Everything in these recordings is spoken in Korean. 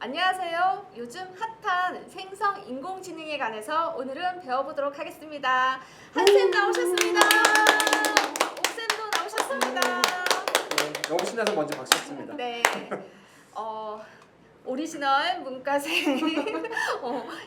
안녕하세요. 요즘 핫한 생성 인공지능에 관해서 오늘은 배워보도록 하겠습니다. 한쌤 나오셨습니다. 옥쌤도 나오셨습니다. 네, 너무 신나서 먼저 박수 쳤습니다. 네. 오리지널 문과생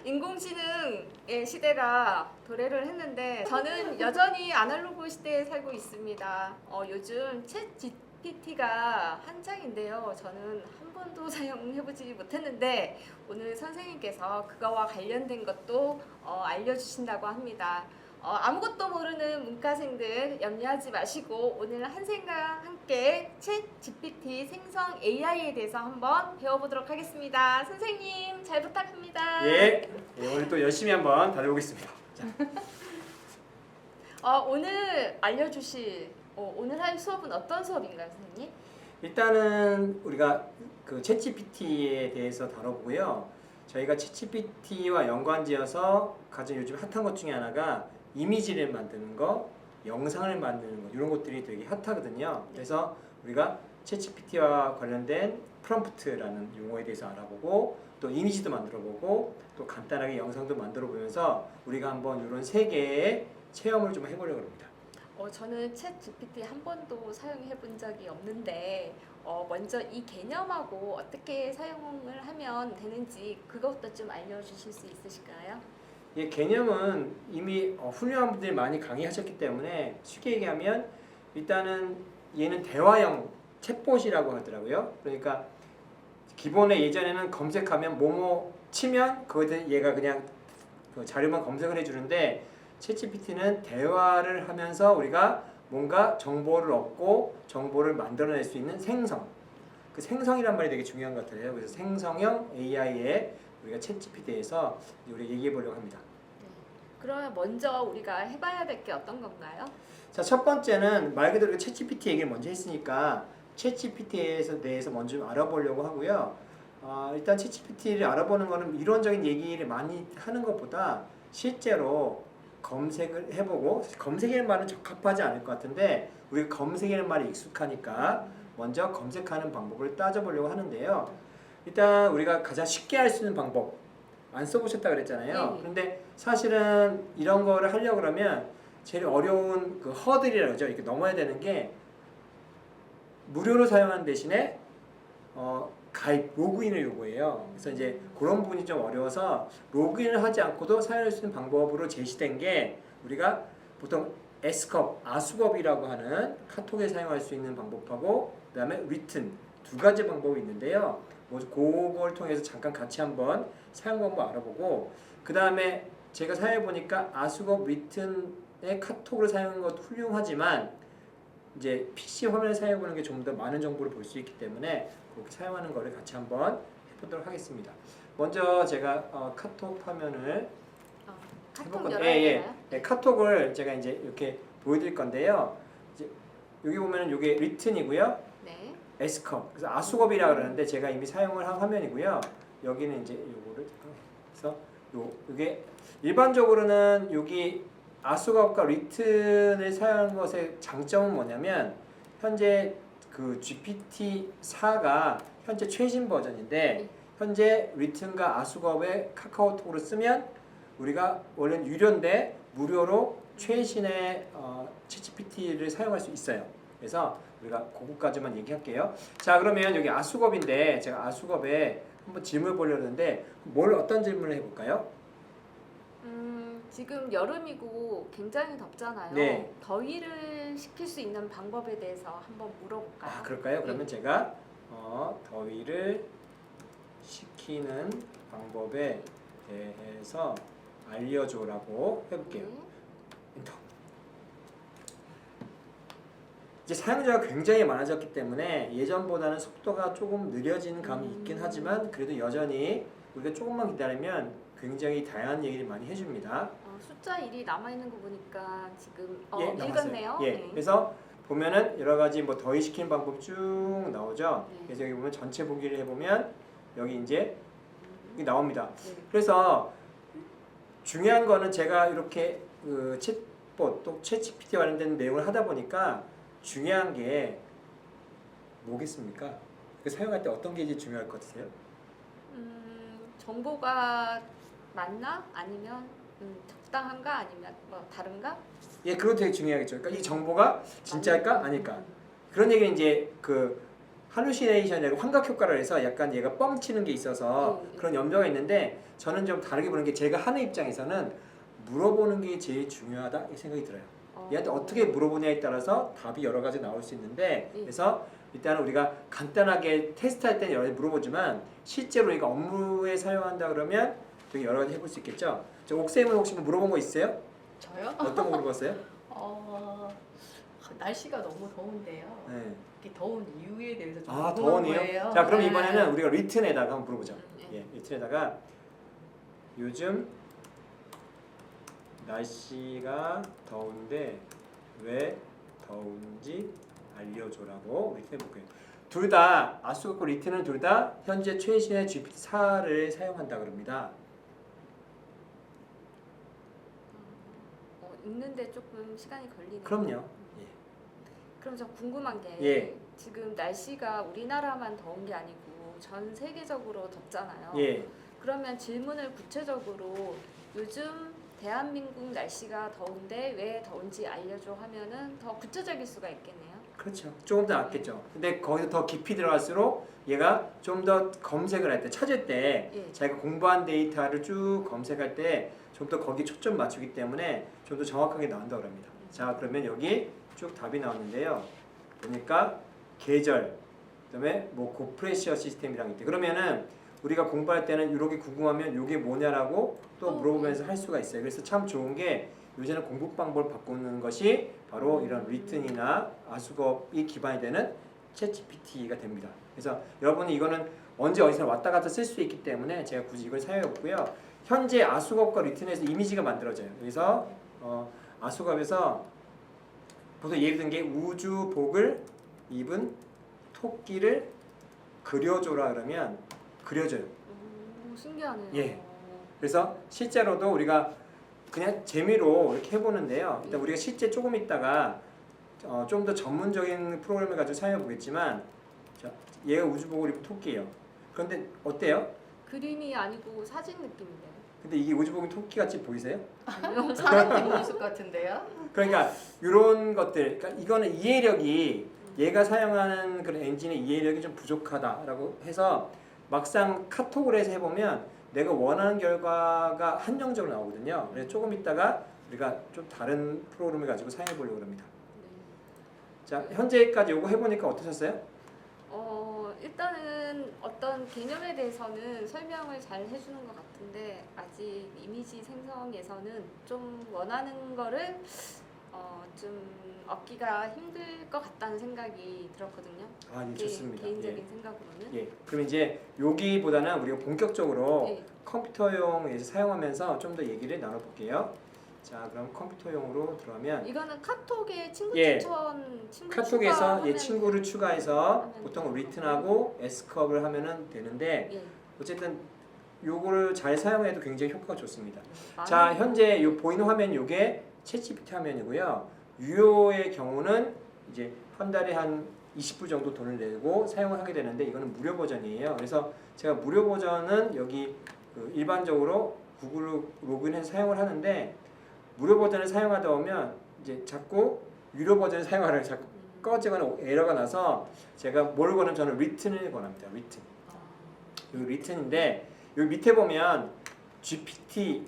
인공지능의 시대가 도래를 했는데 저는 여전히 아날로그 시대에 살고 있습니다. 요즘 챗 GPT가 한창인데요. 저는 한 번도 사용해보지 못했는데 오늘 선생님께서 그거와 관련된 것도 알려주신다고 합니다. 아무것도 모르는 문과생들 염려하지 마시고 오늘 한쌤과 함께 챗 GPT 생성 AI에 대해서 한번 배워보도록 하겠습니다. 선생님 잘 부탁합니다. 예, 오늘 또 열심히 한번 다녀보겠습니다. 자, 오늘 알려주실 오늘 할 수업은 어떤 수업인가요, 선생님? 일단은 우리가 그 챗GPT에 대해서 다뤄보고요. 저희가 챗GPT와 연관지어서 가장 요즘 핫한 것 중에 하나가 이미지를 만드는 거, 영상을 만드는 거 이런 것들이 되게 핫하거든요. 그래서 우리가 챗GPT와 관련된 프롬프트라는 용어에 대해서 알아보고 또 이미지도 만들어보고 또 간단하게 영상도 만들어보면서 우리가 한번 이런 세 개의 체험을 좀 해보려고 합니다. 저는 챗 GPT 한 번도 사용해 본 적이 없는데 먼저 이 개념하고 어떻게 사용을 하면 되는지 그것도 좀 알려주실 수 있으실까요? 이 개념은 이미 훌륭한 분들이 많이 강의하셨기 때문에 쉽게 얘기하면 일단은 얘는 대화형 챗봇이라고 하더라고요. 그러니까 기본에 예전에는 검색하면 뭐뭐 치면 그거에 얘가 그냥 그 자료만 검색을 해주는데 챗GPT는 대화를 하면서 우리가 뭔가 정보를 얻고 정보를 만들어낼 수 있는 생성. 그 생성이란 말이 되게 중요한 것 같아요. 그래서 생성형 AI에 우리가 챗GPT에서 우리 얘기해 보려고 합니다. 네. 그러면 먼저 우리가 해봐야 될 게 어떤 건가요? 자, 첫 번째는 말 그대로 챗GPT 얘기를 먼저 했으니까 챗GPT에 대해서 먼저 좀 알아보려고 하고요. 일단 챗GPT를 알아보는 거는 이론적인 얘기를 많이 하는 것보다 실제로 검색을 해보고 검색이라는 말은 적합하지 않을 것 같은데 우리가 검색이라는 말이 익숙하니까 먼저 검색하는 방법을 따져보려고 하는데요. 일단 우리가 가장 쉽게 할 수 있는 방법 안 써보셨다 그랬잖아요. 그런데 사실은 이런 거를 하려고 그러면 제일 어려운 그 허들이라고 그러죠. 이렇게 넘어야 되는 게 무료로 사용하는 대신에 가입, 로그인을 요구해요. 그래서 이제 그런 부분이 좀 어려워서 로그인을 하지 않고도 사용할 수 있는 방법으로 제시된 게 우리가 보통 S컵, 아수겁이라고 하는 카톡에 사용할 수 있는 방법하고 그 다음에 written 두 가지 방법이 있는데요. 뭐 그걸 통해서 잠깐 같이 한번 사용 방법 알아보고 그 다음에 제가 사용해 보니까 아수겁 written의 카톡을 사용하는 것도 훌륭하지만 이제 PC 화면을 사용하는 게 좀 더 많은 정보를 볼 수 있기 때문에 그렇게 사용하는 거를 같이 한번 해보도록 하겠습니다. 먼저 제가 카톡 화면을 카톡 열어야 되나요? 네, 카톡을 제가 이제 이렇게 보여드릴 건데요. 이제 여기 보면은 이게 리튼이고요. 네. S컵, 그래서 아수겁이라고 그러는데 제가 이미 사용을 한 화면이고요. 여기는 이제 요거를 그래서 요게 일반적으로는 여기 아수겁과 리튼을 사용하는 것의 장점은 뭐냐면 현재 그 GPT-4가 현재 최신 버전인데 현재 리튼과 아수겁의 카카오톡으로 쓰면 우리가 원래는 유료인데 무료로 최신의 챗GPT를 사용할 수 있어요. 그래서 우리가 그것까지만 얘기할게요. 자, 그러면 여기 아수겁인데 제가 아수겁에 한번 질문을 보려고 하는데 어떤 질문을 해볼까요? 지금 여름이고 굉장히 덥잖아요. 네. 더위를 식힐 수 있는 방법에 대해서 한번 물어볼까요? 그럴까요? 그러면 제가 더위를 식히는 방법에 대해서 알려줘라고 해볼게요. 엔터. 이제 사용자가 굉장히 많아졌기 때문에 예전보다는 속도가 조금 느려지는 감이 있긴 하지만 그래도 여전히 우리가 조금만 기다리면 굉장히 다양한 얘기를 많이 해줍니다. 숫자 1이 남아있는 거 보니까 지금 남았어요. 읽었네요. 네. 그래서 보면은 여러 가지 뭐 더위시키는 방법 쭉 나오죠. 네. 그래서 여기 보면 전체 보기를 해보면 여기 이제 여기 나옵니다. 네. 그래서 중요한 거는 제가 이렇게 그 챗봇 또 챗GPT 관련된 내용을 하다 보니까 중요한 게 뭐겠습니까? 그 사용할 때 어떤 게 제일 중요할 것 같으세요? 정보가 맞나? 아니면 적당한가? 아니면 뭐 다른가? 예, 그것도 되게 중요하겠죠. 그러니까 이 정보가 진짜일까 아닐까. 그런 얘기는 이제 그 할루시네이션이라고 환각 효과를 해서 약간 얘가 뻥치는 게 있어서 그런 염려가 있는데 저는 좀 다르게 보는 게 제가 하는 입장에서는 물어보는 게 제일 중요하다 이 생각이 들어요. 얘한테 어떻게 물어보냐에 따라서 답이 여러 가지 나올 수 있는데 그래서 일단 우리가 간단하게 테스트할 때는 여러 가지 물어보지만 실제로 우리가 업무에 사용한다 그러면 되게 여러 가지 해볼 수 있겠죠. 저 옥쌤은 혹시 뭐 물어본 거 있어요? 저요? 어떤 거 물어봤어요? 날씨가 너무 더운데요. 네. 이렇게 더운 이유에 대해서 좀 아, 궁금한 더운이요? 거예요. 자, 그럼 네. 이번에는 우리가 리튼에다가 한번 물어보죠. 네. 예, 리튼에다가 요즘 날씨가 더운데 왜 더운지 알려줘라고 리튼 해볼게요. 둘 다 아수고코 리튼은 둘 다 현재 최신의 GPT-4를 사용한다 그럽니다. 읽는데 조금 시간이 걸리네요. 그럼요. 그럼 저 궁금한 게 예. 지금 날씨가 우리나라만 더운 게 아니고 전 세계적으로 덥잖아요. 예. 그러면 질문을 구체적으로 요즘 대한민국 날씨가 더운데 왜 더운지 알려줘 하면은 더 구체적일 수가 있겠네요. 그렇죠. 조금 더 낫겠죠. 근데 거기서 더 깊이 들어갈수록 얘가 좀 더 검색을 할 때, 찾을 때 예. 자기가 공부한 데이터를 쭉 검색할 때 좀 더 거기 초점 맞추기 때문에 좀 더 정확하게 나온다고 합니다. 자, 그러면 여기 쭉 답이 나오는데요. 보니까 계절, 그다음에 뭐 고프레셔 시스템이랑 있대. 그러면은 우리가 공부할 때는 이렇게 궁금하면 이게 뭐냐라고 또 물어보면서 할 수가 있어요. 그래서 참 좋은 게 요새는 공부 방법을 바꾸는 것이 바로 이런 리튼이나 아수겁이 기반이 되는 챗GPT가 됩니다. 그래서 여러분이 이거는 언제 어디서 왔다 갔다 쓸 수 있기 때문에 제가 굳이 이걸 사용해봤고요. 현재 아수겁과 리튼에서 이미지가 만들어져요. 그래서 아수겁에서 보통 예를 든 게 우주복을 입은 토끼를 그려줘라 그러면 그려줘요. 신기하네요. 예. 그래서 실제로도 우리가 그냥 재미로 이렇게 해보는데요. 일단 우리가 실제 조금 있다가 좀 더 전문적인 프로그램을 가지고 사용해 보겠지만 얘가 우주복을 입은 토끼예요. 그런데 어때요? 그림이 아니고 사진 느낌인데요. 근데 이게 우주복인 토끼 같이 보이세요? 사람들 모습 같은데요? 그러니까 이런 것들, 그러니까 이거는 이해력이 얘가 사용하는 그런 엔진의 이해력이 좀 부족하다라고 해서 막상 카톡을 해서 해보면 내가 원하는 결과가 한정적으로 나오거든요. 그래서 조금 있다가 우리가 좀 다른 프로그램을 가지고 사용해 보려고 합니다. 자, 현재까지 이거 해보니까 어떠셨어요? 일단은 어떤 개념에 대해서는 설명을 잘 해주는 것 같은데 아직 이미지 생성에서는 좀 원하는 거를 좀 얻기가 힘들 것 같다는 생각이 들었거든요. 아, 네, 좋습니다. 개인적인 생각으로는. 예. 그럼 이제 여기보다는 우리가 본격적으로 예. 컴퓨터용에서 사용하면서 좀 더 얘기를 나눠볼게요. 자, 그럼 컴퓨터용으로 들어가면 이거는 카톡에 친구 예. 친구 카톡에서 추가하면 친구를 추가해서 하면 보통 돼요. 리튼하고 S컵을 하면은 되는데 예. 어쨌든 요거를 잘 사용해도 굉장히 효과가 좋습니다. 많은 자, 현재 요 보이는 화면 요게 챗GPT 화면이고요. 유료의 경우는 이제 한 달에 한 20불 정도 돈을 내고 사용을 하게 되는데 이거는 무료 버전이에요. 그래서 제가 무료 버전은 여기 일반적으로 구글로 로그인해서 사용을 하는데 무료 버전을 사용하다 보면 이제 자꾸 유료 버전을 사용하라고 자꾸 꺼지거나 에러가 나서 제가 뭘 권하면 저는 리튼을 권합니다. 리튼. 이 리튼인데 여기 밑에 보면 GPT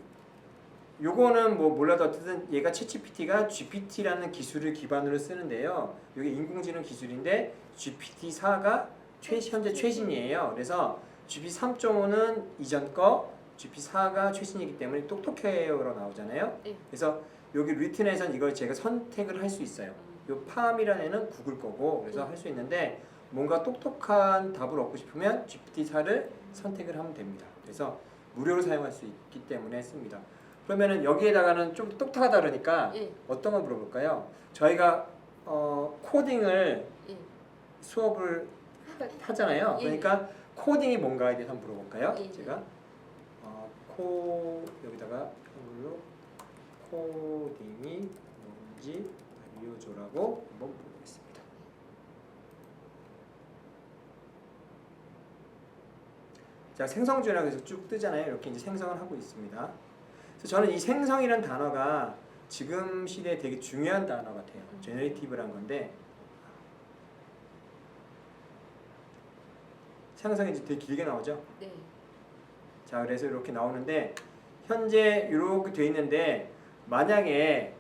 요거는 뭐 몰라도 어쨌든 얘가 챗GPT가 GPT라는 기술을 기반으로 쓰는데요. 이게 인공지능 기술인데 GPT-4가 현재 최신이에요. 그래서 GPT 3.5는 이전 거, GPT-4가 최신이기 때문에 똑똑해요로 나오잖아요. 네. 그래서 여기 리튼에선 이걸 제가 선택을 할 수 있어요. 요 팜이라는 애는 구글 거고 그래서 할 수 있는데 뭔가 똑똑한 답을 얻고 싶으면 GPT-4를 선택을 하면 됩니다. 그래서 무료로 사용할 수 있기 때문에 씁니다. 그러면은 여기에다가는 좀 똑똑하다 그러니까 예. 어떤 걸 물어볼까요? 저희가 코딩을 예. 수업을 하잖아요. 예. 그러니까 코딩이 뭔가에 대해서 한번 물어볼까요? 예. 제가 여기다가 한글로 코딩이 뭔지 알려줘라고 한번 물어보겠습니다. 자, 생성주라고 해서 쭉 뜨잖아요. 이렇게 이제 생성을 하고 있습니다. 그래서 저는 이 생성이라는 단어가 지금 시대에 되게 중요한 단어 같아요. 제너레이티브란 건데 생성이 이제 되게 길게 나오죠. 네. 자, 그래서 이렇게 나오는데 현재 이렇게 돼 있는데 만약에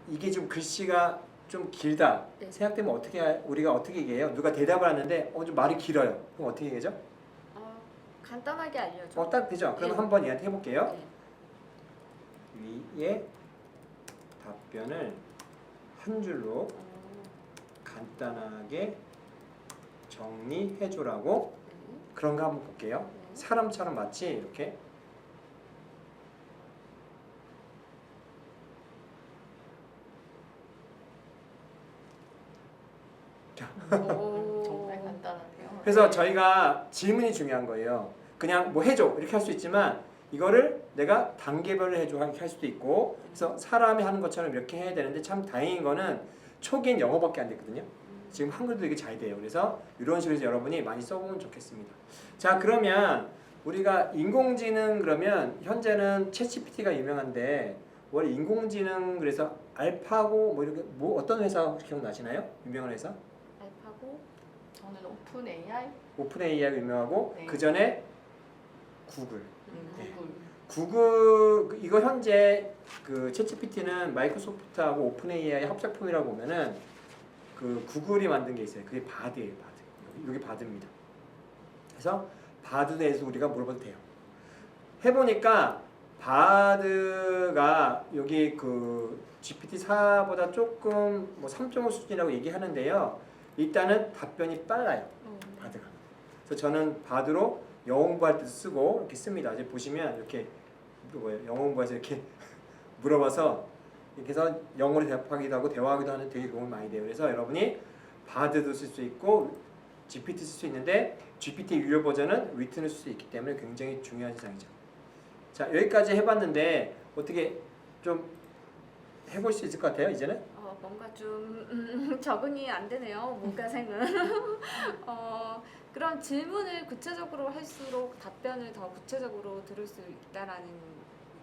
이게 좀 글씨가 좀 길다 네. 생각되면 우리가 어떻게 얘기해요? 누가 대답을 하는데 좀 말이 길어요. 그럼 어떻게 얘기하죠? 간단하게 알려줘. 딱 되죠. 그럼 네. 한번 얘한테 해볼게요. 네. 위에 답변을 한 줄로 간단하게 정리해주라고 네. 그런 거 한번 볼게요. 네. 사람처럼 마치 이렇게 오. 정말 간단하네요. 그래서 저희가 질문이 중요한 거예요. 그냥 뭐 해줘 이렇게 할 수 있지만 이거를 내가 단계별로 해줘 이렇게 할 수도 있고 그래서 사람이 하는 것처럼 이렇게 해야 되는데 참 다행인 거는 초기엔 영어밖에 안 됐거든요. 지금 한글도 되게 잘 돼요. 그래서 이런 식으로 해서 여러분이 많이 써보면 좋겠습니다. 자, 그러면 우리가 인공지능 그러면 현재는 챗GPT가 유명한데 원래 인공지능 그래서 알파고 뭐 이렇게 뭐 어떤 회사 기억나시나요? 유명한 회사? 알파고. 저는 오픈 AI, 오픈 AI가 유명하고 네. 그 전에 구글. 네. 구글. 이거 현재 그 챗GPT는 마이크로소프트하고 오픈 AI 합작품이라고 보면은 그 구글이 만든 게 있어요. 그게 바드예요, 바드. 여기 바드입니다. 그래서 바드에 대해서 우리가 물어봐도 돼요. 해보니까 바드가 여기 그 GPT-4보다 조금 뭐 3.5 수준이라고 얘기하는데요. 일단은 답변이 빨라요. 바드가. 그래서 저는 바드로 영어 공부할 때도 쓰고 이렇게 씁니다. 이제 보시면 이렇게 뭐예요? 영어 공부해서 이렇게 물어봐서 이렇게 해서 영어로 대답하기도 하고 대화하기도 하는 되게 도움이 많이 돼요. 그래서 여러분이 바드도 쓸 수 있고 GPT 쓸 수 있는데 GPT 유료 버전은 위튼을 쓸 수 있기 때문에 굉장히 중요한 세상이죠. 자, 여기까지 해봤는데 어떻게 좀 해볼 수 있을 것 같아요, 이제는? 뭔가 좀 적응이 안 되네요. 문과생은. 그런 질문을 구체적으로 할수록 답변을 더 구체적으로 들을 수 있다라는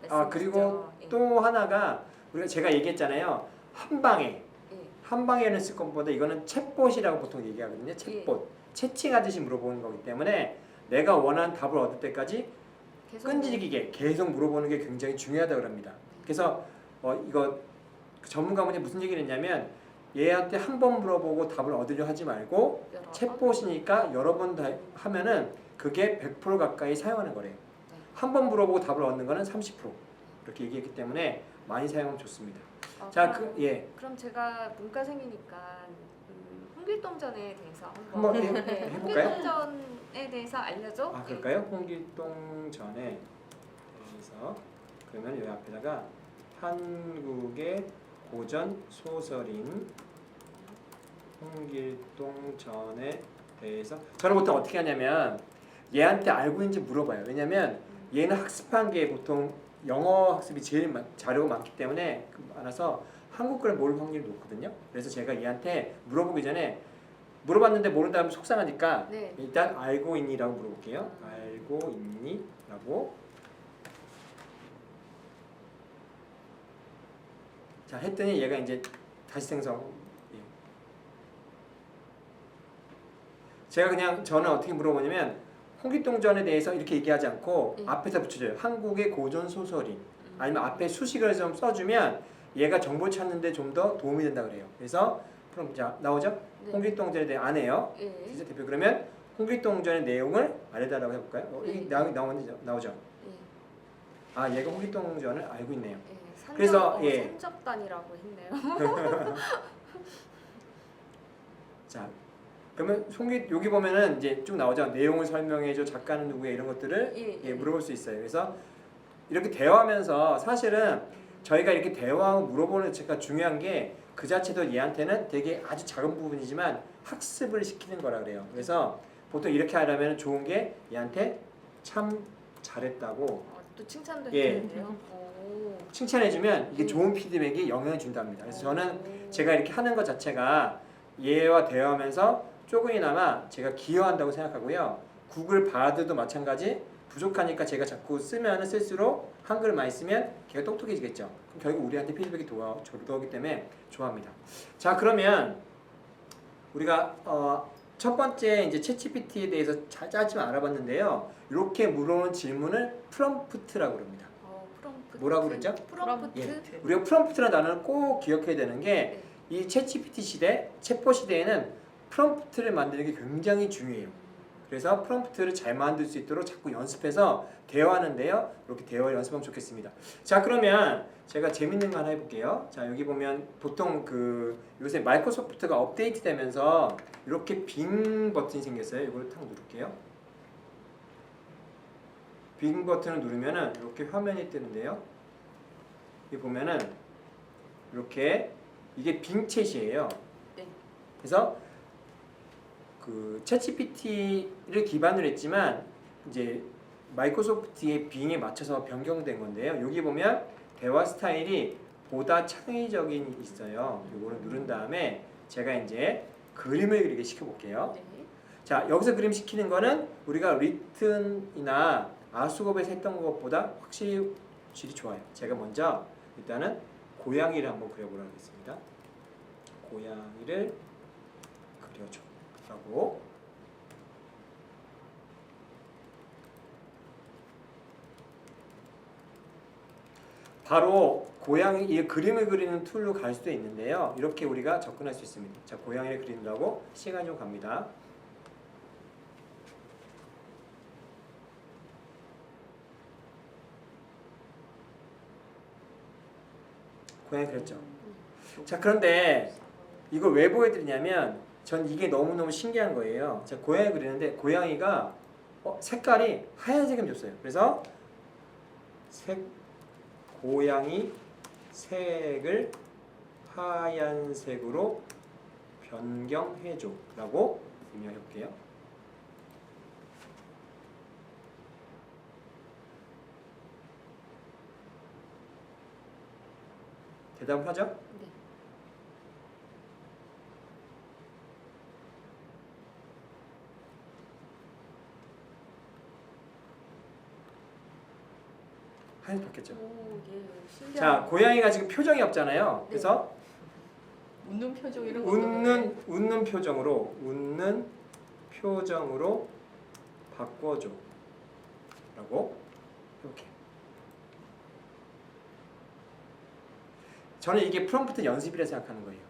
말씀이시죠? 그리고 예. 또 하나가 제가 얘기했잖아요. 한 방에 예. 한 방에는 쓸 것보다 이거는 챗봇이라고 보통 얘기하거든요. 챗봇. 채팅하듯이 물어보는 거기 때문에 내가 원하는 답을 얻을 때까지 계속 끈질기게 계속 물어보는 게 굉장히 중요하다고 합니다. 그래서 이거 전문가분이 무슨 얘기를 했냐면 얘한테 한 번 물어보고 답을 얻으려 하지 말고 여러 번? 챗봇이니까 여러 번 다 하면은 그게 100% 가까이 사용하는 거래요. 한 번 물어보고 답을 얻는 거는 30% 이렇게 얘기했기 때문에 많이 사용하면 좋습니다. 자, 그럼 제가 문과생이니까 홍길동전에 대해서 한번 네, 해볼까요? 홍길동전에 대해서 알려줘? 그럴까요? 홍길동전에 대해서 그러면 여기 앞에다가 한국의 고전 소설인 홍길동전에 대해서 저는 보통 어떻게 하냐면 얘한테 알고 있는지 물어봐요. 왜냐면 얘는 학습한 게 보통 영어 학습이 제일 자료가 많기 때문에 많아서 한국어를 모를 확률이 높거든요. 그래서 제가 얘한테 물어보기 전에 물어봤는데 모른다 하면 속상하니까 네. 일단 알고 있니라고 물어볼게요. 알고 있니라고. 자, 했더니 얘가 이제 다시 생성. 제가 그냥 저는 어떻게 물어보냐면 홍길동전에 대해서 이렇게 얘기하지 않고 앞에다 붙여줘요. 한국의 고전 소설인 아니면 앞에 수식을 좀 써주면 얘가 정보 찾는데 좀 더 도움이 된다 그래요. 그래서 그럼 자 나오죠? 네. 홍길동전에 대해 안 해요. 예. 진짜 대표 그러면 홍길동전의 내용을 알려달라고 해볼까요? 네. 나오죠? 예. 얘가 홍길동전을 알고 있네요. 예. 그래서, 산적단이라고 했네요. 자, 그러면 여기 보면은 이제 쭉 나오죠. 내용을 설명해줘, 작가는 누구야 이런 것들을 물어볼 수 있어요. 그래서 이렇게 대화하면서 사실은 저희가 이렇게 대화하고 물어보는 자체가 중요한 게 그 자체도 얘한테는 되게 아주 작은 부분이지만 학습을 시키는 거라 그래요. 그래서 보통 이렇게 하려면 좋은 게 얘한테 참 잘했다고 또 칭찬도 예. 해주는데요. 칭찬해주면 이게 좋은 피드백이 영향을 준답니다. 그래서 저는 제가 이렇게 하는 것 자체가 얘와 대화하면서 조금이나마 제가 기여한다고 생각하고요. 구글 바드도 마찬가지. 부족하니까 제가 자꾸 쓰면 쓸수록 한글을 많이 쓰면 걔가 똑똑해지겠죠. 그럼 결국 우리한테 피드백이 돌아오기 때문에 좋아합니다. 자, 그러면 우리가 첫 번째 이제 챗GPT에 대해서 짜지만 알아봤는데요. 이렇게 물어오는 질문을 프롬프트라고 합니다. 프롬프트. 뭐라고 그랬죠? 프롬프트. 예. 우리가 프롬프트라는 단어를 꼭 기억해야 되는 게 이 챗GPT 시대, 챗봇 시대에는 프롬프트를 만드는 게 굉장히 중요해요. 그래서 프롬프트를 잘 만들 수 있도록 자꾸 연습해서 대화하는데요. 이렇게 대화를 연습하면 좋겠습니다. 자, 그러면 제가 재밌는 거 하나 해볼게요. 자, 여기 보면 보통 요새 마이크로소프트가 업데이트 되면서 이렇게 빙 버튼이 생겼어요. 이걸 탁 누를게요. 빙 버튼을 누르면은 이렇게 화면이 뜨는데요. 여기 보면은 이렇게 이게 빙챗이에요. 네. 그래서 챗GPT를 기반으로 했지만 이제 마이크로소프트의 빙에 맞춰서 변경된 건데요. 여기 보면 대화 스타일이 보다 창의적인 있어요. 이거를 누른 다음에 제가 이제 그림을 그리게 시켜볼게요. 네. 자, 여기서 그림 시키는 거는 우리가 리튼이나 아수겁에서 했던 것보다 확실히 질이 좋아요. 제가 먼저 일단은 고양이를 한번 그려보도록 하겠습니다. 고양이를 그려줘 라고 바로 고양이 이 그림을 그리는 툴로 갈 수도 있는데요. 이렇게 우리가 접근할 수 있습니다. 자, 고양이를 그리느라고 시간이 좀 갑니다. 고양이 그렸죠. 자, 그런데 이걸 왜 보여드리냐면 전 이게 너무너무 신기한 거예요. 자, 고양이 그리는데 고양이가 색깔이 하얀색을 줬어요. 그래서 고양이 색을 하얀색으로 변경해줘 라고 입력해 볼게요. 대답을 하죠? 네. 하얀색 바뀌었죠? 오, 예. 신기하네요. 자, 고양이가 지금 표정이 없잖아요. 그래서 웃는 표정 이런 거. 웃는 표정으로 바꿔줘 라고 이렇게. 저는 이게 프롬프트 연습이라 생각하는 거예요.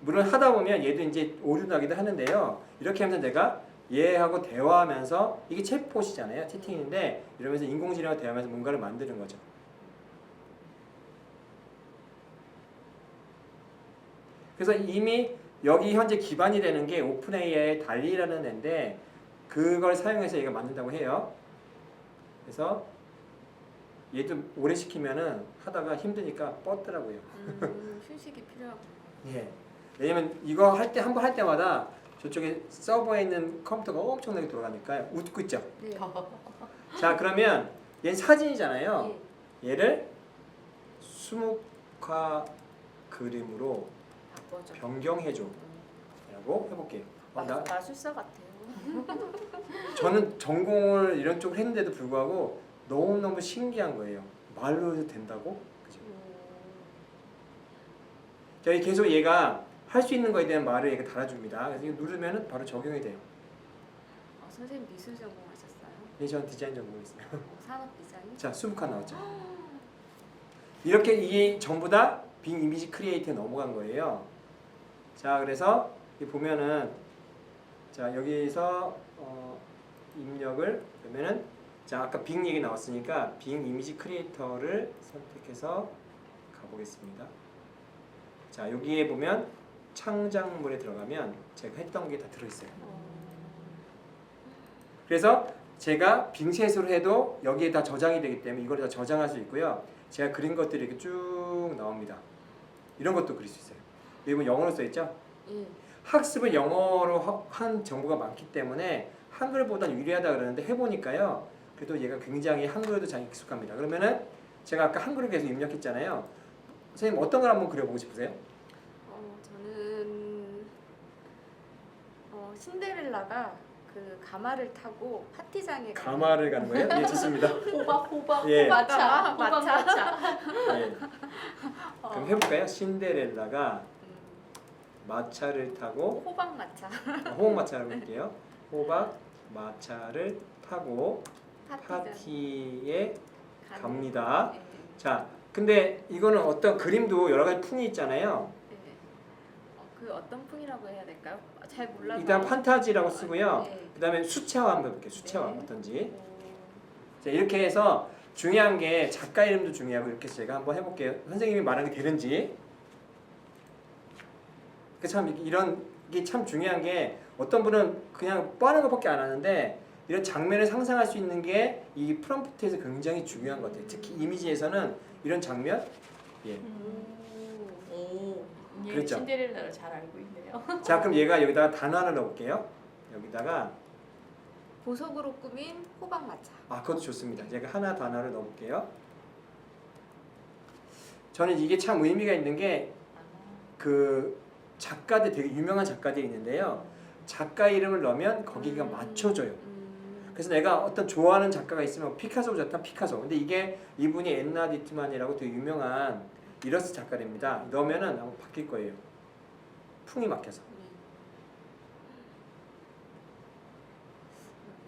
물론 하다 보면 얘도 이제 오류 나기도 하는데요. 이렇게 하면서 내가 얘하고 대화하면서 이게 챗봇이잖아요. 채팅인데 이러면서 인공지능하고 대화하면서 뭔가를 만드는 거죠. 그래서 이미 여기 현재 기반이 되는 게 오픈 AI의 달리라는 애인데 그걸 사용해서 얘가 만든다고 해요. 그래서 얘도 오래 시키면은 하다가 힘드니까 뻗더라고요. 휴식이 필요하고. 예. 왜냐면 이거 할 때 한 번 할 때마다 저쪽에 서버에 있는 컴퓨터가 엄청나게 돌아가니까 웃고 있죠. 네. 자, 그러면 얘는 사진이잖아요. 예. 얘를 수묵화 그림으로 바꿔줘. 변경해줘 라고 해볼게요. 마술사 같아요. 저는 전공을 이런 쪽을 했는데도 불구하고 너무너무 신기한 거예요. 말로 해도 된다고? 그죠? 저희 계속 얘가 할 수 있는 거에 대한 말을 얘가 달아줍니다. 그래서 이거 누르면 바로 적용이 돼요. 선생님 미술 전공하셨어요? 네, 저는 디자인 전공했어요. 산업 디자인? 자, 수북한 나왔죠. 이렇게 이 전부 다 빙 이미지 크리에이터에 넘어간 거예요. 자, 그래서 여기 보면은 자, 여기서 입력을 그러면은 자, 아까 빙 얘기 나왔으니까 빙 이미지 크리에이터를 선택해서 가보겠습니다. 자, 여기에 보면 창작물에 들어가면 제가 했던 게 다 들어있어요. 그래서 제가 빙셋으로 해도 여기에 다 저장이 되기 때문에 이걸 다 저장할 수 있고요. 제가 그린 것들이 이렇게 쭉 나옵니다. 이런 것도 그릴 수 있어요. 여기 보면 영어로 써있죠? 예. 학습을 영어로 한 정보가 많기 때문에 한글보다 유리하다 그러는데 해보니까요. 그래도 얘가 굉장히 한글에도 잘 익숙합니다. 그러면은 제가 아까 한글을 계속 입력했잖아요. 선생님 어떤 걸 한번 그려보고 싶으세요? 저는 신데렐라가 그 가마를 타고 파티장에 가는 가마를 가는 거예요? 예, 좋습니다. 호박 예. 마차 호박 호박 마차. 예. 그럼 해볼까요? 신데렐라가 마차를 타고 호박 마차 호박 마차라고 할게요. 호박 마차를 타고 파티장 파티에 가는- 갑니다. 네. 자, 근데 이거는 어떤 그림도 여러 가지 풍이 있잖아요. 네. 그 어떤 풍이라고 해야 될까요? 잘 몰라서. 일단 판타지라고 쓰고요. 네. 그 다음에 수채화 한번 해볼게요. 수채화 네. 어떤지. 오. 자, 이렇게 해서 중요한 게 작가 이름도 중요하고 이렇게 해서 제가 한번 해볼게요. 선생님이 말한 게 되는지. 그 참 이런 게 참 중요한 게 어떤 분은 그냥 뻔한 것밖에 안 하는데 이런 장면을 상상할 수 있는 게 이 프롬프트에서 굉장히 중요한 것 같아요. 특히 이미지에서는 이런 장면. 예. 오, 예, 그렇죠. 신데렐라를 잘 알고 있네요. 자, 그럼 얘가 여기다가 단어를 넣을게요. 여기다가 보석으로 꾸민 호박 마차. 그것도 좋습니다. 제가 하나 단어를 넣어볼게요. 저는 이게 참 의미가 있는 게 그 작가들 되게 유명한 작가들이 있는데요. 작가 이름을 넣으면 거기가 맞춰져요. 그래서 내가 어떤 좋아하는 작가가 있으면 피카소 좋다 피카소. 근데 이게 이분이 앤나 디트만이라고 되게 유명한 이러스트 작가입니다. 넣으면은 아마 바뀔 거예요. 풍이 막혀서.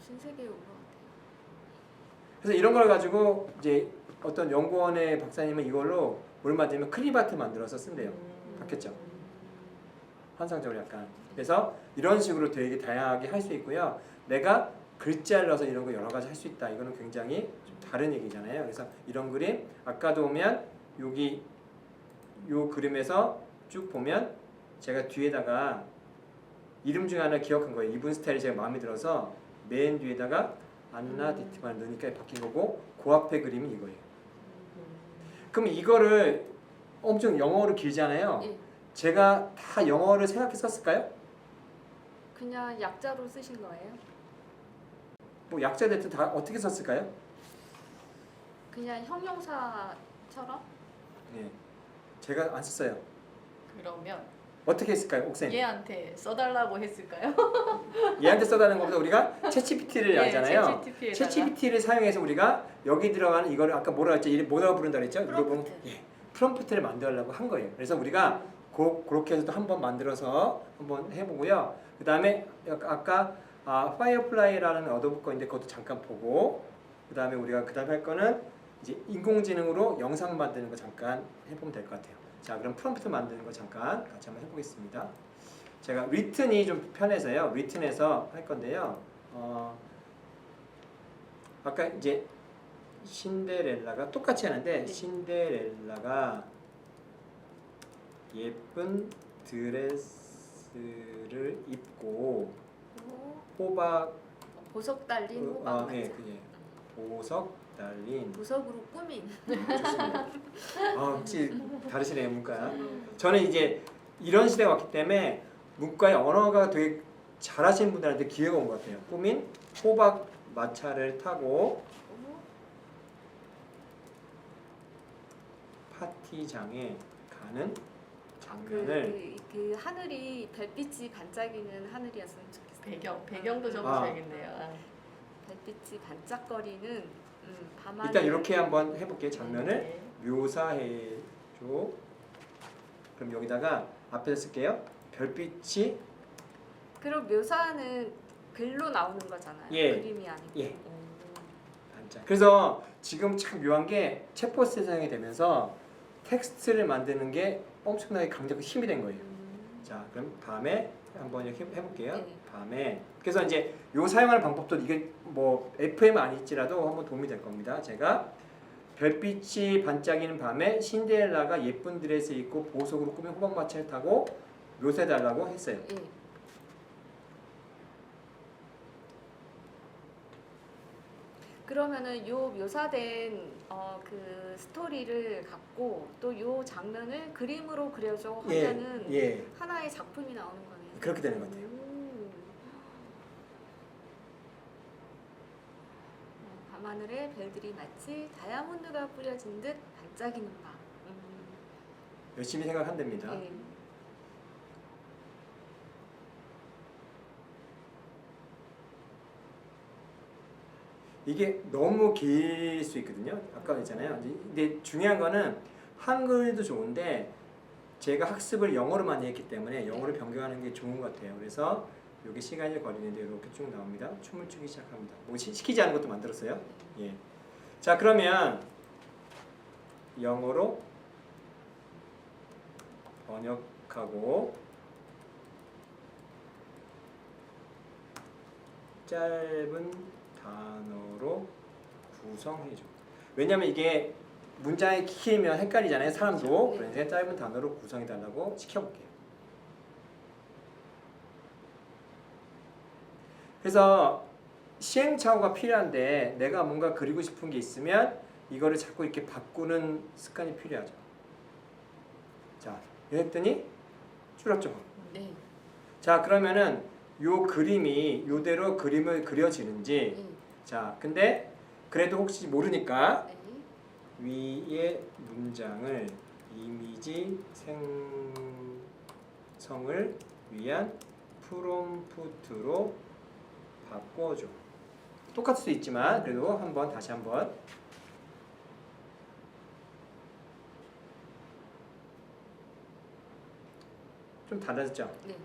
신세계에 온 것 같아요. 그래서 이런 걸 가지고 이제 어떤 연구원의 박사님은 이걸로 뭘 만들면 크리바트 만들어서 쓴대요. 바뀌었죠. 환상적으로 약간. 그래서 이런 식으로 되게 다양하게 할 수 있고요. 내가 글자를 넣어서 이런 거 여러 가지 할 수 있다. 이거는 굉장히 좀 다른 얘기잖아요. 그래서 이런 그림 아까도 보면 여기 요 그림에서 쭉 보면 제가 뒤에다가 이름 중에 하나 기억한 거예요. 이분 스타일이 제가 마음에 들어서 맨 뒤에다가 안나 디트만 넣으니까 바뀐 거고 그 앞에 그림이 이거예요. 그럼 이거를 엄청 영어로 길잖아요. 예. 제가 다 영어를 생각해 썼을까요? 그냥 약자로 쓰신 거예요? 뭐 약자 됐든 다 어떻게 썼을까요? 그냥 형용사처럼? 예, 제가 안 썼어요. 그러면 어떻게 했을까요, 옥쌤? 얘한테 써달라고 했을까요? 얘한테 써다는 것보다 우리가 챗GPT를 알잖아요. 챗GPT에다가 챗GPT를 사용해서 우리가 여기 들어가는 이거를 아까 뭐라 했죠? 이름 뭐라고 부른다 그랬죠? 이거 보면 프롬프트. 예, 프롬프트를 만들려고 한 거예요. 그래서 우리가 그렇게 해서 또 한번 만들어서 한번 해보고요. 그 다음에 아까 파이어플라이라는 어도브 거인데 그것도 잠깐 보고 그 다음에 우리가 그 다음에 할 거는 이제 인공지능으로 영상 만드는 거 잠깐 해보면 될 것 같아요. 자, 그럼 프롬프트 만드는 거 잠깐 같이 한번 해보겠습니다. 제가 리튼이 좀 편해서요. 리튼에서 할 건데요. 아까 이제 신데렐라가 똑같이 하는데 신데렐라가 예쁜 드레스를 입고 호박 보석 달린 호박 마차. 예, 보석 달린 보석으로 꾸민. 좋습니다. 혹시 다르시네요 문과. 저는 이제 이런 시대가 왔기 때문에 문과의 언어가 되게 잘하시는 분들한테 기회가 온 것 같아요. 꾸민 호박 마차를 타고 파티장에 가는 장면을 그 하늘이 별빛이 반짝이는 하늘이었으면 좋겠어요. 배경도 적으셔야겠네요. 별빛이 반짝거리는 밤하늘. 일단 이렇게 한번 해볼게요. 장면을 네. 묘사해줘. 그럼 여기다가 앞에서 쓸게요. 별빛이 그리고 묘사는 글로 나오는 거잖아요. 예. 그림이 아니고. 예. 반짝. 그래서 지금 참 묘한 게 챗봇 세상이 되면서 텍스트를 만드는 게 엄청나게 강력한 힘이 된 거예요. 자, 그럼 밤에 한번 이렇게 해볼게요. 네. 밤에. 그래서 이제 요 사용하는 방법도 이게 뭐 FM 아닐지라도 한번 도움이 될 겁니다. 제가 별빛이 반짝이는 밤에 신데렐라가 예쁜 드레스 입고 보석으로 꾸민 호박마차를 타고 묘사해달라고 했어요. 예. 그러면은 요 묘사된 그 스토리를 갖고 또 요 장면을 그림으로 그려줘 하면은 예, 하나의 작품이 나오는 거네요. 그렇게 되는 것 같아요. 밤하늘에 별들이 마치 다이아몬드가 뿌려진 듯 반짝이는 밤. 열심히 생각한답니다. 예. 이게 너무 길 수 있거든요. 아까 했잖아요. 근데 중요한 거는 한글도 좋은데 제가 학습을 영어로 많이 했기 때문에 영어로 변경하는 게 좋은 것 같아요. 그래서 이게 시간이 걸리는데 이렇게 쭉 나옵니다. 춤을 추기 시작합니다. 뭐 시키지 않은 것도 만들었어요. 예. 자, 그러면 영어로 번역하고 짧은 단어로 구성해줘. 왜냐면 이게 문장이 길면 헷갈리잖아요. 사람도. 네. 그러니까 짧은 단어로 구성해달라고 시켜볼게요. 그래서 시행착오가 필요한데 내가 뭔가 그리고 싶은 게 있으면 이거를 자꾸 이렇게 바꾸는 습관이 필요하죠. 자, 이랬더니 줄었죠. 네. 자, 그러면은 요 그림이 요대로 그림을 그려지는지. 네. 자, 근데 그래도 혹시 모르니까 네. 위의 문장을 이미지 생성을 위한 프롬프트로 바꿔줘. 똑같을 수 있지만 그래도 다시 한번 좀 달라졌죠? 네.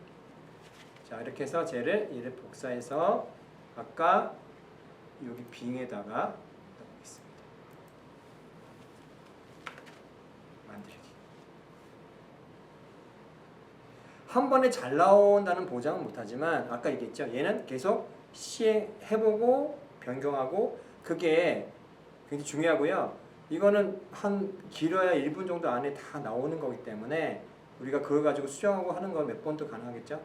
자, 이렇게 해서 얘를 복사해서 아까 여기 빙에다가 넣겠습니다. 만들기. 한 번에 잘 나온다는 보장은 못하지만 아까 얘기했죠. 얘는 계속 시행해보고 변경하고 그게 굉장히 중요하고요. 이거는 한 길어야 1분 정도 안에 다 나오는 거기 때문에 우리가 그걸 가지고 수정하고 하는 건 몇 번도 가능하겠죠?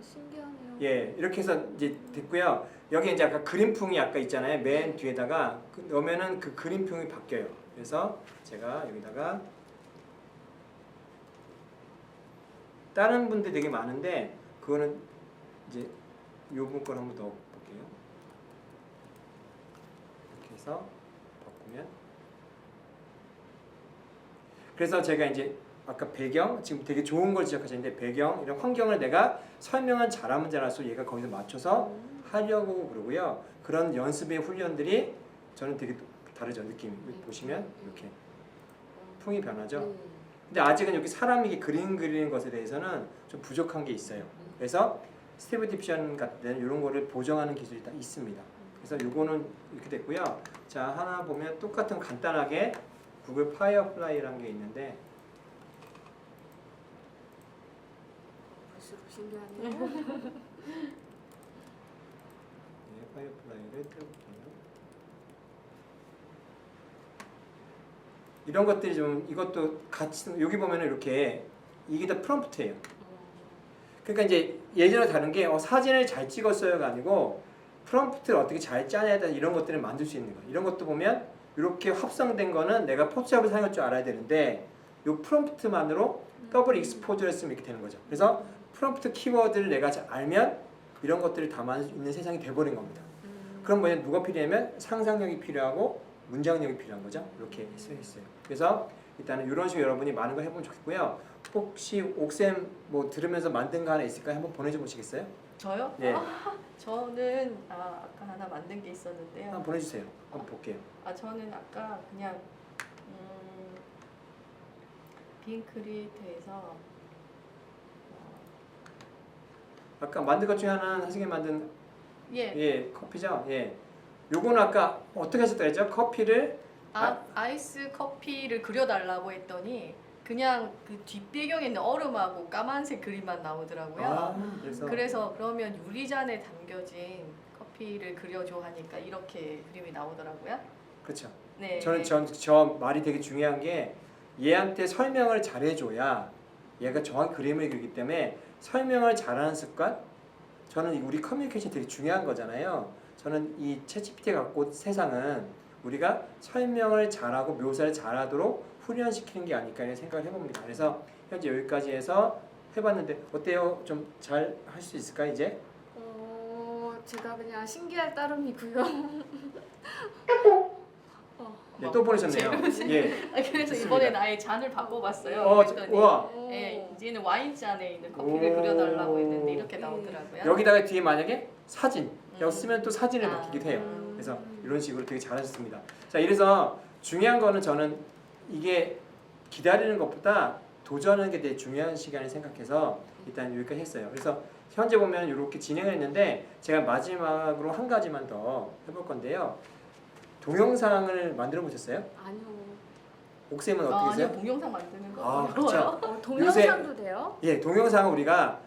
신기하네요. 예, 이렇게 해서 이제 됐고요. 여기 이제 아까 그림풍이 아까 있잖아요. 맨 뒤에다가 넣으면은 그 그림풍이 바뀌어요. 그래서 제가 여기다가 다른 분들 되게 많은데 그거는 이제 요번 걸 한번 넣어볼게요. 이렇게 해서 바꾸면 그래서 제가 이제 아까 배경 지금 되게 좋은 걸 지적하셨는데 배경 이런 환경을 내가 설명은 잘하면 잘할수록 얘가 거기서 맞춰서 하려고 그러고요. 그런 연습의 훈련들이 저는 되게 다르죠. 느낌이 보시면 이렇게 풍이 변하죠. 근데 아직은 여기 사람이 이렇게 그림 그리는 것에 대해서는 좀 부족한 게 있어요. 그래서 스티브 딥션 같은 이런 거를 보정하는 기술이 다 있습니다. 그래서 요거는 이렇게 됐고요. 자, 하나 보면 똑같은 간단하게 구글 파이어플라이라는 게 있는데 볼수록 신기하네요. 네, 파이어플라이를 떼볼게요. 이런 것들이 좀 이것도 같이 여기 보면은 이렇게 이게 다 프롬프트예요. 그러니까 이제 예전에 다른 게 사진을 잘 찍었어요가 아니고 프롬프트를 어떻게 잘 짜냐에 따라 이런 것들을 만들 수 있는 거예요. 이런 것도 보면 이렇게 합성된 거는 내가 포토샵을 사용할 줄 알아야 되는데 이 프롬프트만으로 더블 익스포즈를 했으면 이렇게 되는 거죠. 그래서 프롬프트 키워드를 내가 잘 알면 이런 것들을 담을 수 있는 세상이 돼버린 겁니다. 그럼 뭐냐 누가 필요하면 상상력이 필요하고 문장력이 필요한 거죠. 이렇게 쓰여있어요. 그래서 일단은 이런 식으로 여러분이 많은 걸 해보면 좋겠고요. 혹시 옥쌤 뭐 들으면서 만든 거 하나 있을까요? 한번 보내줘 보시겠어요? 저요? 네. 저는 아까 하나 만든 게 있었는데요. 한번 보내주세요. 한번 볼게요. 저는 아까 그냥 빈크리에이터에서 아까 만든 것 중에 하나는 하승이 만든 예, 커피죠. 예. 요거는 아까 어떻게 하셨다 했죠? 커피를 아이스 커피를 그려달라고 했더니 그냥 그 뒷배경에 있는 얼음하고 까만색 그림만 나오더라고요. 그래서 그러면 유리잔에 담겨진 커피를 그려줘 하니까 이렇게 그림이 나오더라고요. 그렇죠. 네. 저 말이 되게 중요한 게 얘한테 설명을 잘해줘야 얘가 정확히 그림을 그리기 때문에 설명을 잘하는 습관. 저는 우리 커뮤니케이션이 되게 중요한 거잖아요. 저는 이 챗GPT 갖고 세상은 우리가 설명을 잘하고 묘사를 잘하도록 훈련시키는 게 아닐까 이런 생각을 해봅니다. 그래서 현재 여기까지 해서 해봤는데 어때요? 좀 잘 할 수 있을까 이제? 제가 그냥 신기할 따름이고요. 네, 또 보내셨네요. 예. 그래서 좋습니다. 이번에 나의 잔을 바꿔봤어요. 어, 그랬더니 와. 예, 이제는 와인잔에 있는 커피를 오. 그려달라고 했는데 이렇게 나오더라고요. 여기다가 뒤에 만약에 사진 여기 쓰면 또 사진을 아. 넣기도 해요. 그래서 이런 식으로 되게 잘하셨습니다. 자, 이래서 중요한 거는 저는 이게 기다리는 것보다 도전하는 게 되게 중요한 시간을 생각해서 일단 여기까지 했어요. 그래서 현재 보면 이렇게 진행을 했는데 제가 마지막으로 한 가지만 더 해볼 건데요. 동영상을 만들어 보셨어요? 아니요. 옥쌤은 어떻게 아니요, 했어요? 동영상 만드는 거 아, 어려워요. 동영상도 돼요? 예, 동영상을 우리가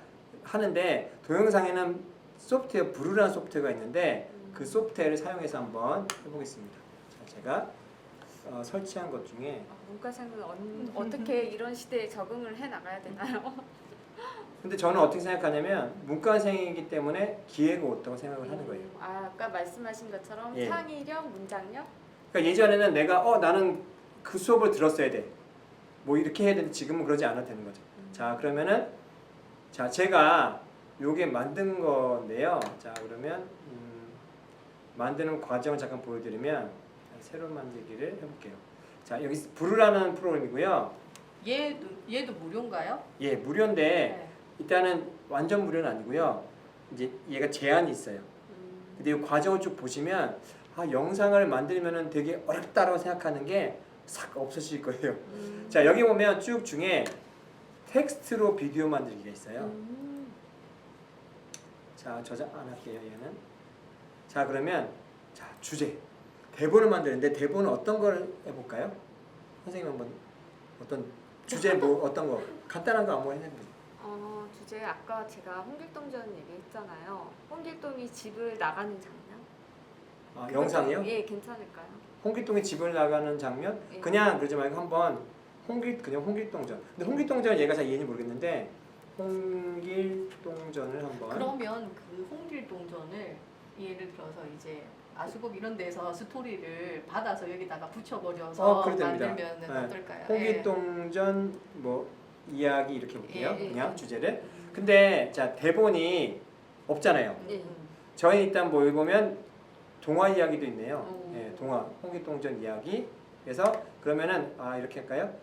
하는데 동영상에는 소프트웨어 브루라는 소프트웨어가 있는데 그 소프트웨어를 사용해서 한번 해보겠습니다. 자, 제가 설치한 것 중에 문과생은 어떻게 이런 시대에 적응을 해 나가야 되나요? 근데 저는 어떻게 생각하냐면 문과생이기 때문에 기회가 없다고 생각을 하는 거예요. 아까 말씀하신 것처럼 예. 창의력, 문장력. 그러니까 예전에는 내가 나는 그 수업을 들었어야 돼. 뭐 이렇게 해야 되는데 지금은 그러지 않아도 되는 거죠. 자, 그러면은 자, 제가 요게 만든 건데요. 자, 그러면 만드는 과정을 잠깐 보여드리면 새로 만들기를 해볼게요. 자, 여기 브루라는 프로그램이고요. 얘도 무료인가요? 예, 무료인데 네. 일단은 완전 무료는 아니고요. 이제 얘가 제한이 있어요. 근데 이 과정을 쭉 보시면 영상을 만들면은 되게 어렵다라고 생각하는 게 싹 없어질 거예요. 자, 여기 보면 쭉 중에 텍스트로 비디오 만들기가 있어요. 자, 저장 안 할게요, 얘는. 자, 그러면 자, 주제. 대본을 만드는데 대본은 어떤 걸 해볼까요? 선생님 한번 어떤 주제 뭐 어떤 거 간단한 거 한번 해보세요. 주제 아까 제가 홍길동전 얘기했잖아요. 홍길동이 집을 나가는 장면. 아, 영상이요? 예, 괜찮을까요? 홍길동이 집을 나가는 장면? 예. 그냥 그러지 말고 한번 그냥 홍길동전. 근데 홍길동전은 얘가 잘 이해는 모르겠는데 홍길동전을 한번. 그러면 그 홍길동전을 예를 들어서 이제 아수국 이런 데서 스토리를 받아서 여기다가 붙여버려서 그래도 됩니다. 만들면 네. 어떨까요? 홍길동전 뭐 이야기 이렇게 볼게요. 예, 예, 그냥 예. 주제를. 근데 자, 대본이 없잖아요. 예. 저희 일단 뭐 여기 보면 동화 이야기도 있네요. 오. 예, 동화 홍길동전 이야기. 그래서 그러면은 이렇게 할까요?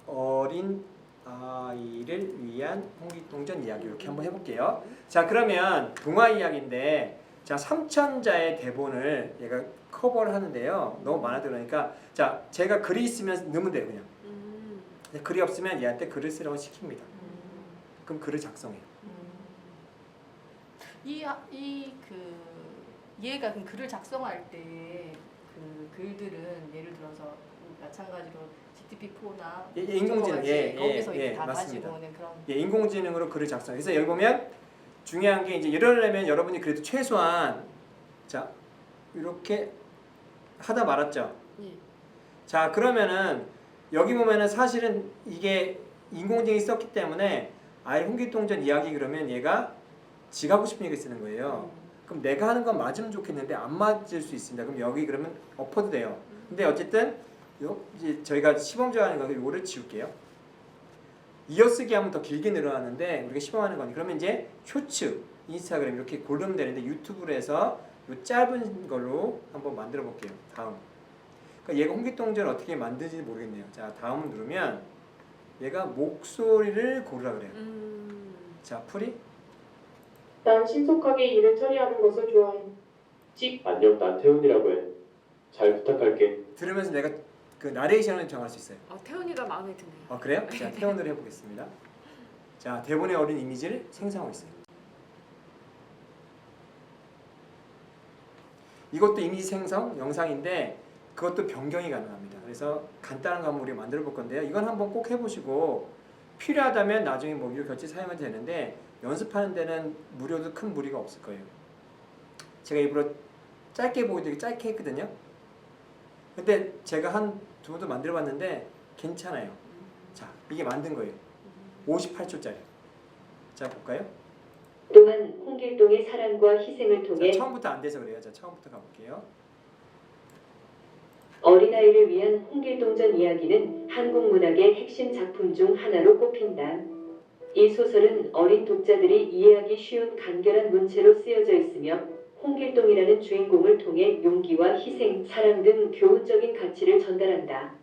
어린 아이를 위한 홍길동전 이야기 이렇게 한번 해볼게요. 자, 그러면 동화 이야기인데 자, 삼천자의 대본을 얘가 커버를 하는데요. 너무 많아도 그러니까 자, 제가 글이 있으면 넣으면 돼요, 그냥. 근데 글이 없으면 얘한테 글을 쓰라고 시킵니다. 그럼 글을 작성해요. 얘가 그럼 글을 작성할 때 그 글들은 예를 들어서 마찬가지로 GPT-4나 예, 인공지능, 거기서 이제 다 맞습니다. 가지고 오는 그런 예, 인공지능으로 글을 작성. 그래서 여기 보면 중요한 게 이제 이러려면 여러분이 그래도 최소한 자, 이렇게 하다 말았죠. 예. 자, 그러면은 여기 보면은 사실은 이게 인공지능이 썼기 때문에 아예 홍길동전 이야기 그러면 얘가 지가 하고 싶은 얘기 쓰는 거예요. 그럼 내가 하는 건 맞으면 좋겠는데 안 맞을 수 있습니다. 그럼 여기 그러면 엎어도 돼요. 근데 어쨌든 이제 저희가 시범적으로 하는 거는 요거를 지울게요. 이어쓰기 하면 더 길게 늘어나는데 우리가 시범하는 거니 그러면 이제 쇼츠, 인스타그램 이렇게 고르면 되는데 유튜브로 해서 요 짧은 걸로 한번 만들어 볼게요. 다음. 그러니까 얘가 홍길동전을 어떻게 만드는지 모르겠네요. 자, 다음을 누르면 얘가 목소리를 고르라 그래요. 자, 풀이. 난 신속하게 일을 처리하는 것을 좋아해. 안녕, 난 태훈이라고 해. 잘 부탁할게. 들으면서 내가 그 나레이션을 정할 수 있어요. 태훈이가 마음에 드네요. 그래요? 자, 태원으로 해보겠습니다. 자, 대본에 어린 이미지를 생성하고 있어요. 이것도 이미지 생성 영상인데 그것도 변경이 가능합니다. 그래서 간단한 거 한번 우리가 만들어 볼 건데요. 이건 한번 꼭 해보시고 필요하다면 나중에 뭐 유료 결제 사용해도 되는데 연습하는 데는 무료도 큰 무리가 없을 거예요. 제가 일부러 짧게 보여드리기 짧게 했거든요. 근데 제가 한 두 번도 만들어 봤는데 괜찮아요. 자, 이게 만든 거예요. 58초짜리. 자, 볼까요? 또한 홍길동의 사랑과 희생을 자, 통해 처음부터 안 돼서 그래요. 자, 처음부터 가볼게요. 어린아이를 위한 홍길동전 이야기는 한국 문학의 핵심 작품 중 하나로 꼽힌다. 이 소설은 어린 독자들이 이해하기 쉬운 간결한 문체로 쓰여져 있으며 홍길동이라는 주인공을 통해 용기와 희생, 사랑 등 교훈적인 가치를 전달한다.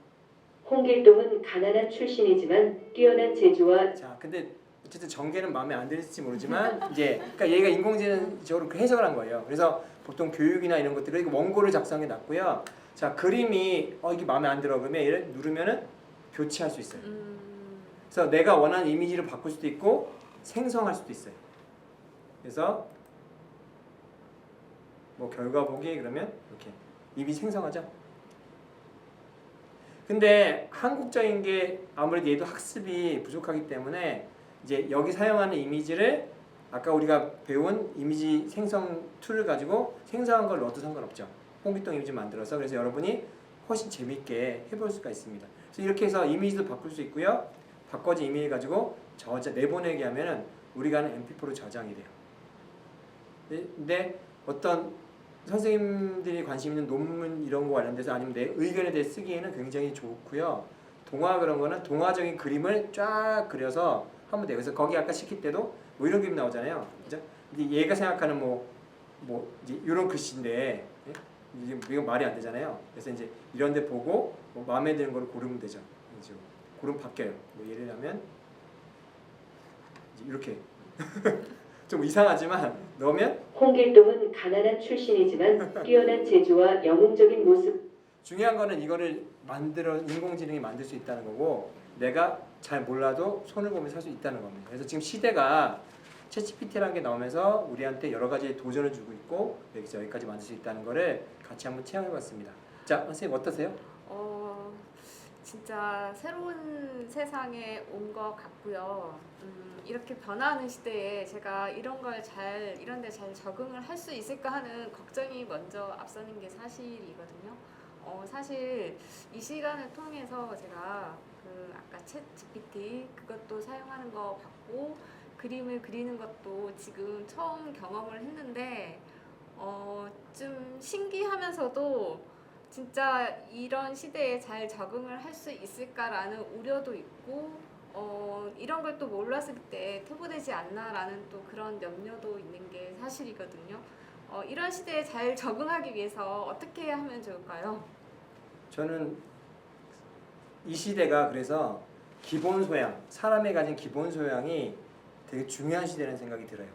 홍길동은 가난한 출신이지만 뛰어난 재주와 자, 근데 어쨌든 전개는 마음에 안 들을지 모르지만 이제 그러니까 얘가 인공지능적으로 그 해석을 한 거예요. 그래서 보통 교육이나 이런 것들을 원고를 작성해 놨고요. 자, 그림이 이게 마음에 안 들어 그러면 얘를 누르면은 교체할 수 있어요. 그래서 내가 원하는 이미지를 바꿀 수도 있고 생성할 수도 있어요. 그래서 뭐 결과 보기 그러면 이렇게 이미지 생성하죠. 근데 한국적인 게 아무래도 얘도 학습이 부족하기 때문에 이제 여기 사용하는 이미지를 아까 우리가 배운 이미지 생성 툴을 가지고 생성한 걸 넣어도 상관없죠. 홍길동 이미지 만들어서. 그래서 여러분이 훨씬 재밌게 해볼 수가 있습니다. 그래서 이렇게 해서 이미지도 바꿀 수 있고요. 바꿔진 이미지 가지고 내보내기 하면은 우리가 하는 MP4로 저장이 돼요. 근데 어떤 선생님들이 관심 있는 논문 이런 거 관련돼서 아니면 내 의견에 대해 쓰기에는 굉장히 좋고요. 동화 그런 거는 동화적인 그림을 쫙 그려서 하면 돼요. 그래서 거기 아까 시킬 때도 뭐 이런 그림 나오잖아요. 그죠? 근데 얘가 생각하는 뭐 이제 이런 글씨인데 이제 이건 말이 안 되잖아요. 그래서 이제 이런 데 보고 뭐 마음에 드는 걸 고르면 되죠. 이제 고르면 바뀌어요. 뭐 예를 들면 이제 이렇게 좀 이상하지만 넣으면 홍길동은 가난한 출신이지만 뛰어난 재주와 영웅적인 모습 중요한 거는 이거를 인공지능이 만들 수 있다는 거고 내가 잘 몰라도 손을 보면서 할 수 있다는 겁니다. 그래서 지금 시대가 챗GPT라는 게 나오면서 우리한테 여러 가지 도전을 주고 있고 여기까지 만들 수 있다는 거를 같이 한번 체험해봤습니다. 자, 선생님 어떠세요? 진짜 새로운 세상에 온 것 같고요. 이렇게 변화하는 시대에 제가 이런 데 잘 적응을 할 수 있을까 하는 걱정이 먼저 앞서는 게 사실이거든요. 사실 이 시간을 통해서 제가 아까 챗 GPT 그것도 사용하는 거 봤고 그림을 그리는 것도 지금 처음 경험을 했는데 좀 신기하면서도 진짜 이런 시대에 잘 적응을 할 수 있을까라는 우려도 있고 이런 걸 또 몰랐을 때 퇴보되지 않나라는 또 그런 염려도 있는 게 사실이거든요. 이런 시대에 잘 적응하기 위해서 어떻게 하면 좋을까요? 저는 이 시대가 그래서 기본 소양, 사람이 가진 기본 소양이 되게 중요한 시대라는 생각이 들어요.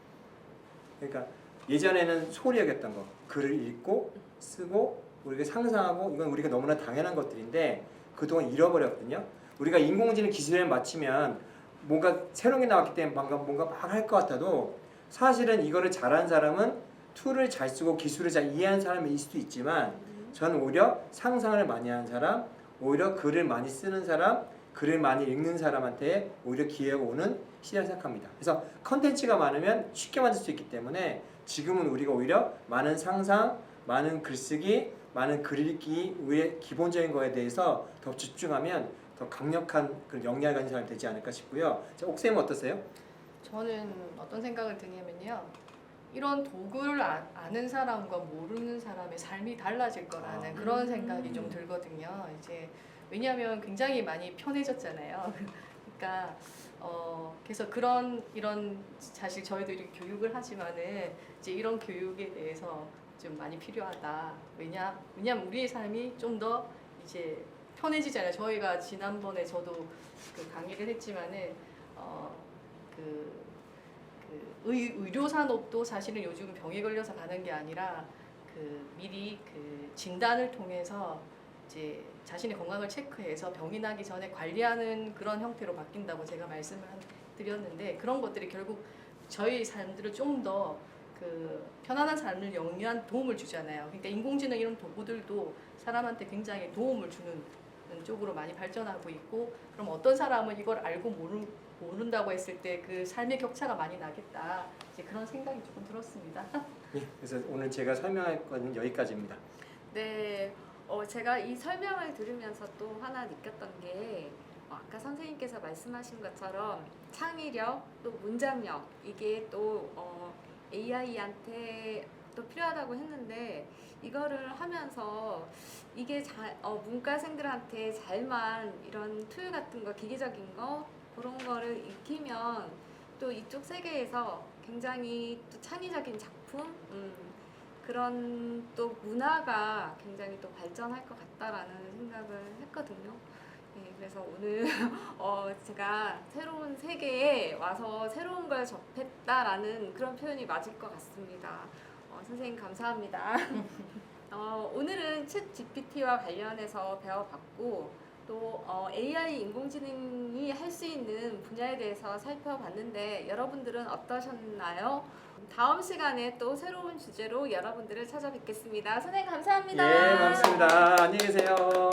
그러니까 예전에는 소홀히 여겼던 거, 글을 읽고 쓰고 우리가 상상하고 이건 우리가 너무나 당연한 것들인데 그동안 잃어버렸거든요. 우리가 인공지능 기술에 맞추면 뭔가 새로운 게 나왔기 때문에 뭔가 막 할 것 같아도 사실은 이거를 잘한 사람은 툴을 잘 쓰고 기술을 잘 이해한 사람일 수도 있지만 저는 오히려 상상을 많이 하는 사람, 오히려 글을 많이 쓰는 사람, 글을 많이 읽는 사람한테 오히려 기회가 오는 시대라고 생각합니다. 그래서 컨텐츠가 많으면 쉽게 만들 수 있기 때문에 지금은 우리가 오히려 많은 상상, 많은 글쓰기, 많은 글 읽기 위에 기본적인 거에 대해서 더 집중하면 더 강력한 그런 역량을 가진 사람이 되지 않을까 싶고요. 자, 옥쌤은 어떠세요? 저는 어떤 생각을 드냐면요. 이런 도구를 아는 사람과 모르는 사람의 삶이 달라질 거라는 그런 생각이 좀 들거든요. 이제 왜냐하면 굉장히 많이 편해졌잖아요. 그러니까 그래서 이런 사실 저희도 이렇게 교육을 하지만은 이제 이런 교육에 대해서 좀 많이 필요하다. 왜냐면 우리의 삶이 좀 더 이제 편해지잖아요. 저희가 지난번에 저도 그 강의를 했지만은 의료 산업도 사실은 요즘 병에 걸려서 가는 게 아니라 미리 진단을 통해서 이제 자신의 건강을 체크해서 병이 나기 전에 관리하는 그런 형태로 바뀐다고 제가 말씀을 드렸는데 그런 것들이 결국 저희 삶들을 좀 더 편안한 삶을 영위한 도움을 주잖아요. 그러니까 인공지능 이런 도구들도 사람한테 굉장히 도움을 주는 쪽으로 많이 발전하고 있고 그럼 어떤 사람은 이걸 알고 모른다고 했을 때 그 삶의 격차가 많이 나겠다. 이제 그런 생각이 조금 들었습니다. 예, 그래서 오늘 제가 설명할 건 여기까지입니다. 네, 제가 이 설명을 들으면서 또 하나 느꼈던 게 아까 선생님께서 말씀하신 것처럼 창의력, 또 문장력 이게 또 AI한테 또 필요하다고 했는데 이거를 하면서 이게 문과생들한테 잘만 이런 툴 같은 거, 기계적인 거 그런 거를 익히면 또 이쪽 세계에서 굉장히 또 창의적인 작품 그런 또 문화가 굉장히 또 발전할 것 같다라는 생각을 했거든요. 네, 그래서 오늘 제가 새로운 세계에 와서 새로운 걸 접했다라는 그런 표현이 맞을 것 같습니다. 선생님 감사합니다. 오늘은 챗 GPT와 관련해서 배워봤고 또 AI 인공지능이 할 수 있는 분야에 대해서 살펴봤는데 여러분들은 어떠셨나요? 다음 시간에 또 새로운 주제로 여러분들을 찾아뵙겠습니다. 선생님 감사합니다. 예, 고맙습니다. 안녕히 계세요.